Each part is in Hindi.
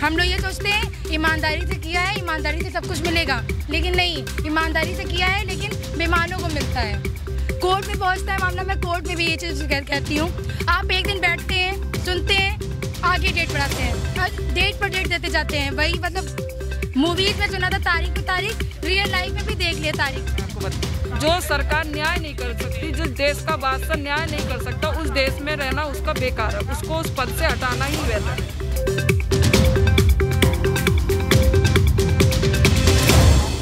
हम लोग ये सोचते हैं ईमानदारी से किया है, ईमानदारी से सब कुछ मिलेगा, लेकिन नहीं, ईमानदारी से किया है लेकिन बेईमानों को मिलता है। कोर्ट में पहुंचता है मामला, मैं कोर्ट में भी ये चीज़ कहती हूँ। आप एक दिन बैठते हैं, सुनते हैं, आगे डेट बढ़ाते हैं, डेट पर डेट देते जाते हैं। वही मतलब मूवीज में सुना था तारीख पे तारीख, रियल लाइफ में भी देख लिया तारीख। जो सरकार न्याय नहीं कर सकती, जिस देश का बादशाह न्याय नहीं कर सकता, उस देश में रहना उसका बेकार है, उसको उस पद से हटाना ही बेहतर है।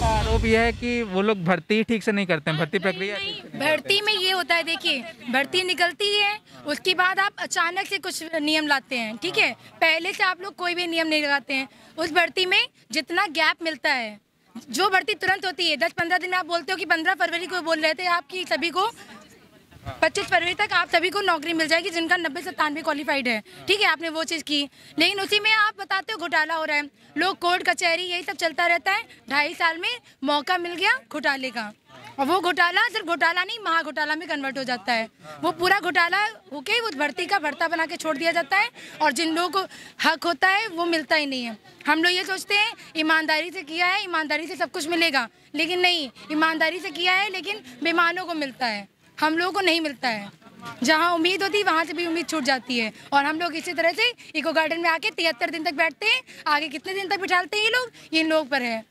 आरोप यह है कि वो लोग भर्ती ठीक से नहीं करते हैं, भर्ती प्रक्रिया भर्ती में ये होता है, देखिए भर्ती निकलती है, उसके बाद आप अचानक से कुछ नियम लाते हैं, ठीक है। पहले से आप लोग कोई भी नियम नहीं लगाते हैं। उस भर्ती में जितना गैप मिलता है, जो भर्ती तुरंत होती है 10-15 दिन में, आप बोलते हो कि 15 फरवरी को बोल रहे थे आपकी सभी को 25 फरवरी तक आप सभी को नौकरी मिल जाएगी जिनका 90-97 क्वालिफाइड है, ठीक है। आपने वो चीज़ की, लेकिन उसी में आप बताते हो घोटाला हो रहा है, लोग कोर्ट कचहरी यही सब चलता रहता है। 2.5 साल में मौका मिल गया घोटाले का, और वो घोटाला सिर्फ घोटाला नहीं, महा घोटाला में कन्वर्ट हो जाता है। वो पूरा घोटाला होके उस भर्ती का भर्ता बना के छोड़ दिया जाता है, और जिन लोगों को हक होता है वो मिलता ही नहीं है। हम लोग ये सोचते हैं ईमानदारी से किया है, ईमानदारी से सब कुछ मिलेगा, लेकिन नहीं, ईमानदारी से किया है लेकिन बेईमानों को मिलता है, हम लोगों को नहीं मिलता है। जहाँ उम्मीद होती है वहाँ से भी उम्मीद छूट जाती है। और हम लोग इसी तरह से इको गार्डन में आके 73 दिन तक बैठते हैं, आगे कितने दिन तक बिठाते हैं ये लोग, इन लोग पर है,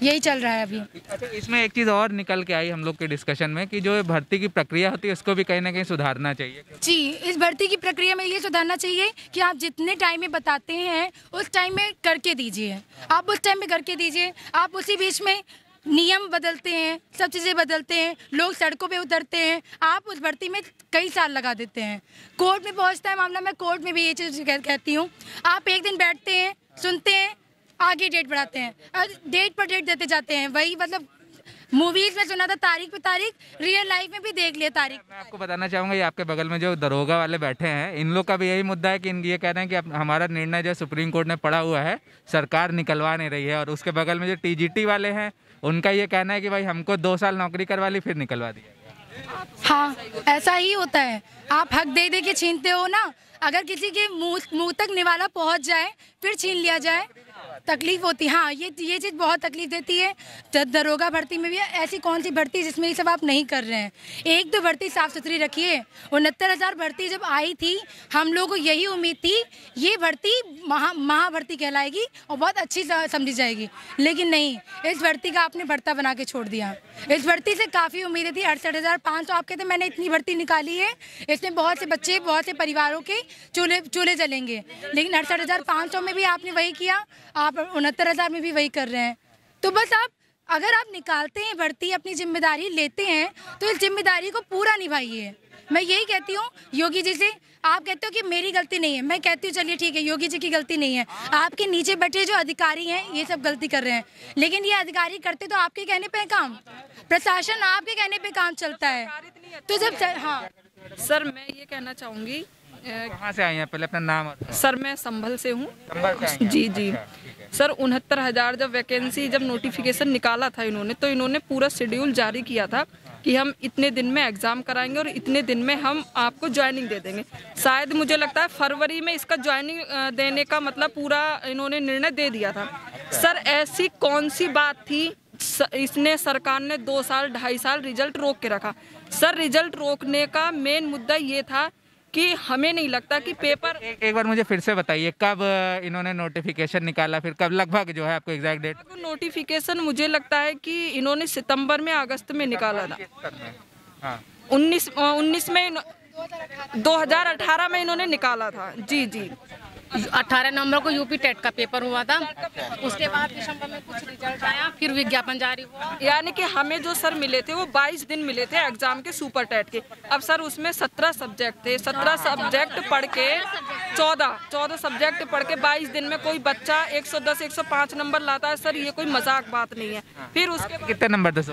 यही चल रहा है अभी। अच्छा, इसमें एक चीज़ और निकल के आई हम लोग के डिस्कशन में कि जो भर्ती की प्रक्रिया होती है उसको भी कहीं ना कहीं सुधारना चाहिए। जी, इस भर्ती की प्रक्रिया में ये सुधारना चाहिए कि आप जितने टाइम में बताते हैं उस टाइम में करके दीजिए, आप उस टाइम में करके दीजिए। आप उसी बीच में नियम बदलते हैं, सब चीज़ें बदलते हैं, लोग सड़कों पे उतरते हैं, आप उस भर्ती में कई साल लगा देते हैं। कोर्ट में पहुंचता है मामला, मैं कोर्ट में भी ये चीज़ कहती हूँ। आप एक दिन बैठते हैं, सुनते हैं, आगे डेट बढ़ाते हैं, डेट पर डेट देते जाते हैं। वही मतलब मूवीज में सुना था तारीख पे तारीख, रियल लाइफ में भी देख लिया तारीख। मैं आपको बताना चाहूँगा, ये आपके बगल में जो दरोगा वाले बैठे हैं, इन लोग का भी यही मुद्दा है कि ये कह रहे हैं कि हमारा निर्णय जो सुप्रीम कोर्ट ने पड़ा हुआ है, सरकार निकलवा नहीं रही है। और उसके बगल में जो टीजीटी वाले हैं, उनका ये कहना है कि भाई हमको 2 साल नौकरी करवा ली, फिर निकलवा दिया। हाँ, ऐसा ही होता है। आप हक दे दे के छीनते हो ना, अगर किसी के मुंह तक निवाला पहुंच जाए फिर छीन लिया जाए, तकलीफ होती है। हाँ, ये चीज़ बहुत तकलीफ देती है। दरोगा भर्ती में भी ऐसी कौन सी भर्ती जिसमें ये सब आप नहीं कर रहे हैं। एक तो भर्ती साफ सुथरी रखिए। 69,000 भर्ती जब आई थी, हम लोगों को यही उम्मीद थी ये भर्ती महाभर्ती कहलाएगी और बहुत अच्छी समझी जाएगी, लेकिन नहीं, इस भर्ती का आपने भर्ता बना के छोड़ दिया। इस भर्ती से काफ़ी उम्मीदें थी। 68,500 आप कहते मैंने इतनी भर्ती निकाली है, इसमें बहुत से बच्चे, बहुत से परिवारों के चूल्हे जलेंगे, लेकिन 68,500 में भी आपने वही किया, आप 69,000 में भी वही कर रहे हैं। तो बस अगर आप निकालते हैं भर्ती, अपनी जिम्मेदारी लेते हैं, तो इस जिम्मेदारी को पूरा निभाइए। मैं यही कहती हूँ योगी जी से। आप कहते हो कि मेरी गलती नहीं है, मैं कहती हूँ चलिए ठीक है, योगी जी की गलती नहीं है, आपके नीचे बैठे जो अधिकारी हैं ये सब गलती कर रहे हैं, लेकिन ये अधिकारी करते तो आपके कहने पे काम, प्रशासन आपके कहने पे काम चलता है। तो जब हाँ सर, मैं ये कहना चाहूँगी, कहाँ से आई हैं पहले अपना नाम? सर मैं संभल से हूँ। जी जी सर, 69,000 जब वैकेंसी, जब नोटिफिकेशन निकाला था इन्होंने, तो इन्होंने पूरा शेड्यूल जारी किया था कि हम इतने दिन में एग्ज़ाम कराएंगे और इतने दिन में हम आपको ज्वाइनिंग दे देंगे। शायद मुझे लगता है फरवरी में इसका ज्वाइनिंग देने का मतलब पूरा इन्होंने निर्णय दे दिया था। सर ऐसी कौन सी बात थी, इसने सरकार ने 2 साल 2.5 साल रिजल्ट रोक के रखा। सर रिजल्ट रोकने का मेन मुद्दा ये था कि हमें नहीं लगता कि पेपर एक बार मुझे फिर से बताइए, कब इन्होंने नोटिफिकेशन निकाला, फिर कब लगभग जो है आपको एग्जैक्ट डेट? नोटिफिकेशन मुझे लगता है कि इन्होंने सितंबर में, अगस्त में निकाला था। हाँ। 19 में 2018 में इन्होंने निकाला था। जी 18 नवंबर को यूपी टेट का पेपर हुआ था, उसके बाद दिसंबर में कुछ रिजल्ट आया, फिर विज्ञापन जारी हुआ। यानी कि हमें जो सर मिले थे वो 22 दिन मिले थे एग्जाम के, सुपर टेट के। अब सर उसमें 17 सब्जेक्ट थे, 17 सब्जेक्ट पढ़ के 14 सब्जेक्ट पढ़ के 22 दिन में कोई बच्चा 110-105 नंबर लाता है। सर ये कोई मजाक बात नहीं है। फिर उसके कितने नंबर थे?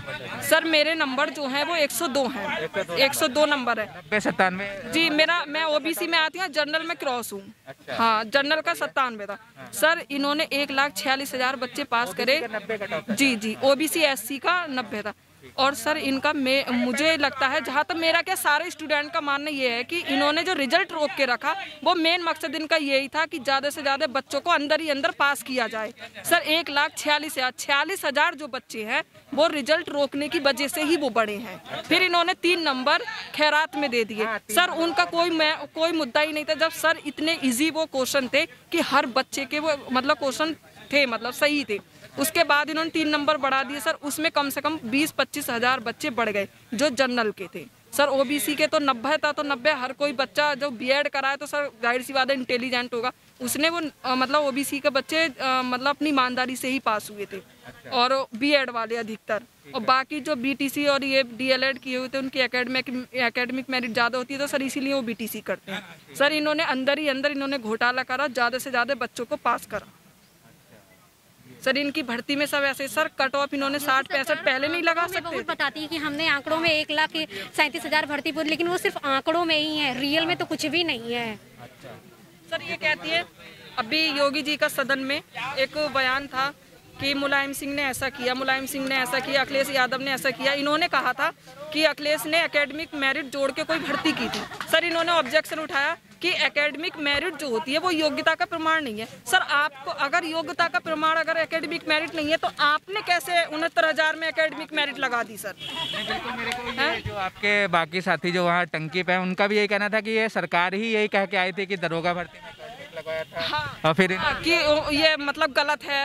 सर मेरे नंबर जो है वो 102 हैं, 102 नंबर है। 97? जी, मैं ओबीसी में आती हूँ, जनरल में क्रॉस हूँ। हाँ, जनरल का 97 था। सर इन्होंने 1,46,000 बच्चे पास करे। जी ओबीसी SC का 90 था। और सर इनका मुझे लगता है, जहाँ तक मेरा क्या सारे स्टूडेंट का मानना ये है कि इन्होंने जो रिजल्ट रोक के रखा वो मेन मकसद इनका यही था कि ज़्यादा से ज़्यादा बच्चों को अंदर ही अंदर पास किया जाए। सर 1,46,000 जो बच्चे हैं वो रिजल्ट रोकने की वजह से ही वो बड़े हैं। फिर इन्होंने 3 नंबर खैरात में दे दिए। सर उनका कोई मुद्दा ही नहीं था, जब सर इतने ईजी वो क्वेश्चन थे कि हर बच्चे के वो मतलब क्वेश्चन थे, मतलब सही थे। उसके बाद इन्होंने 3 नंबर बढ़ा दिए सर, उसमें कम से कम 20-25 हज़ार बच्चे बढ़ गए जो जनरल के थे। सर ओबीसी के तो 90 था, तो 90 हर कोई बच्चा जो बीएड कराए तो सर जाहिर सी बात है इंटेलिजेंट होगा, उसने वो मतलब ओबीसी के बच्चे मतलब अपनी ईमानदारी से ही पास हुए थे। और बीएड वाले अधिकतर, और बाकी जो बीटीसी और ये डीएलएड किए हुए थे उनकी एकेडमिक मेरिट ज़्यादा होती है, तो सर इसीलिए वो बीटीसी करते हैं। सर इन्होंने अंदर ही अंदर इन्होंने घोटाला करा, ज़्यादा से ज़्यादा बच्चों को पास करा। सर इनकी भर्ती में सब ऐसे सर कट ऑफ इन्होंने 60-65 पहले नहीं लगा सकते। बहुत बताती है कि हमने आंकड़ों में 1,37,000 भर्ती पूरी, लेकिन वो सिर्फ आंकड़ों में ही है, रियल में तो कुछ भी नहीं है। सर ये कहती है, अभी योगी जी का सदन में एक बयान था कि मुलायम सिंह ने ऐसा किया, मुलायम सिंह ने ऐसा किया, अखिलेश यादव ने ऐसा किया। इन्होंने कहा था कि अखिलेश ने एकेडमिक मेरिट जोड़ के कोई भर्ती की थी। सर इन्होंने ऑब्जेक्शन उठाया कि एकेडमिक मेरिट जो होती है वो योग्यता का प्रमाण नहीं है। सर आपको अगर योग्यता का प्रमाण अगर एकेडमिक मेरिट नहीं है तो आपने कैसे 69,000 में एकेडमिक मेरिट लगा दी सर? बिल्कुल, मेरे को ये जो आपके बाकी साथी जो वहाँ टंकी पे हैं उनका भी यही कहना था कि ये सरकार ही यही कह के आई थी कि दरोगा भर्ती में लगाया था। हाँ, और फिर कि ये मतलब गलत है,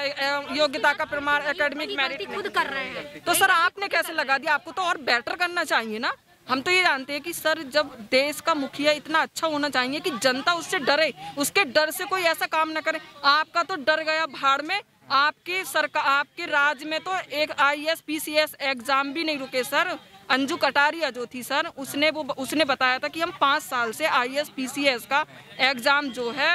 योग्यता का प्रमाण एकेडमिक मेरिट खुद कर रहे हैं। तो सर आपने कैसे लगा दिया? आपको तो और बेटर करना चाहिए ना। हम तो ये जानते हैं कि सर जब देश का मुखिया इतना अच्छा होना चाहिए कि जनता उससे डरे, उसके डर से कोई ऐसा काम ना करे। आपका तो डर गया भाड़ में। आपकी सरकार, आपके राज्य में तो एक IAS PCS एग्जाम भी नहीं रुके सर। अंजू कटारिया जो थी सर, उसने बताया था कि हम 5 साल से IAS PCS का एग्ज़ाम जो है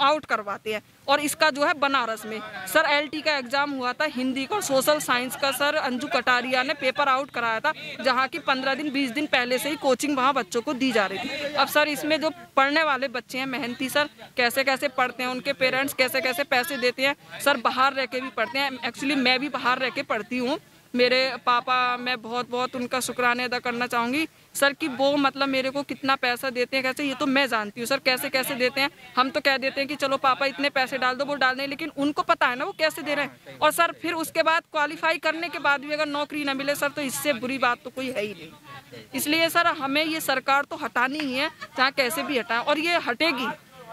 आउट करवाते हैं, और इसका जो है बनारस में सर LT का एग्ज़ाम हुआ था हिंदी का और सोशल साइंस का। सर अंजू कटारिया ने पेपर आउट कराया था, जहाँ की 15 दिन 20 दिन पहले से ही कोचिंग वहाँ बच्चों को दी जा रही थी। अब सर इसमें जो पढ़ने वाले बच्चे हैं मेहनती, सर कैसे कैसे पढ़ते हैं, उनके पेरेंट्स कैसे कैसे पैसे देते हैं। सर बाहर रह के भी पढ़ते हैं। एक्चुअली मैं भी बाहर रह के पढ़ती हूँ। मेरे पापा, मैं बहुत उनका शुक्राना अदा करना चाहूँगी सर कि वो मतलब मेरे को कितना पैसा देते हैं, कैसे, ये तो मैं जानती हूँ सर कैसे कैसे देते हैं। हम तो कह देते हैं कि चलो पापा इतने पैसे डाल दो, वो डाल दें, लेकिन उनको पता है ना वो कैसे दे रहे हैं। और सर फिर उसके बाद क्वालिफाई करने के बाद भी अगर नौकरी ना मिले सर, तो इससे बुरी बात तो कोई है ही नहीं। इसलिए सर हमें ये सरकार तो हटानी ही है, चाहे कैसे भी हटाएं, और ये हटेगी,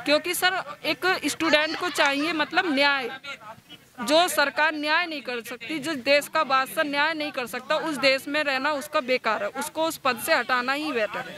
क्योंकि सर एक स्टूडेंट को चाहिए मतलब न्याय। जो सरकार न्याय नहीं कर सकती, जो देश का बादशाह न्याय नहीं कर सकता, उस देश में रहना उसका बेकार है। उसको उस पद से हटाना ही बेहतर है।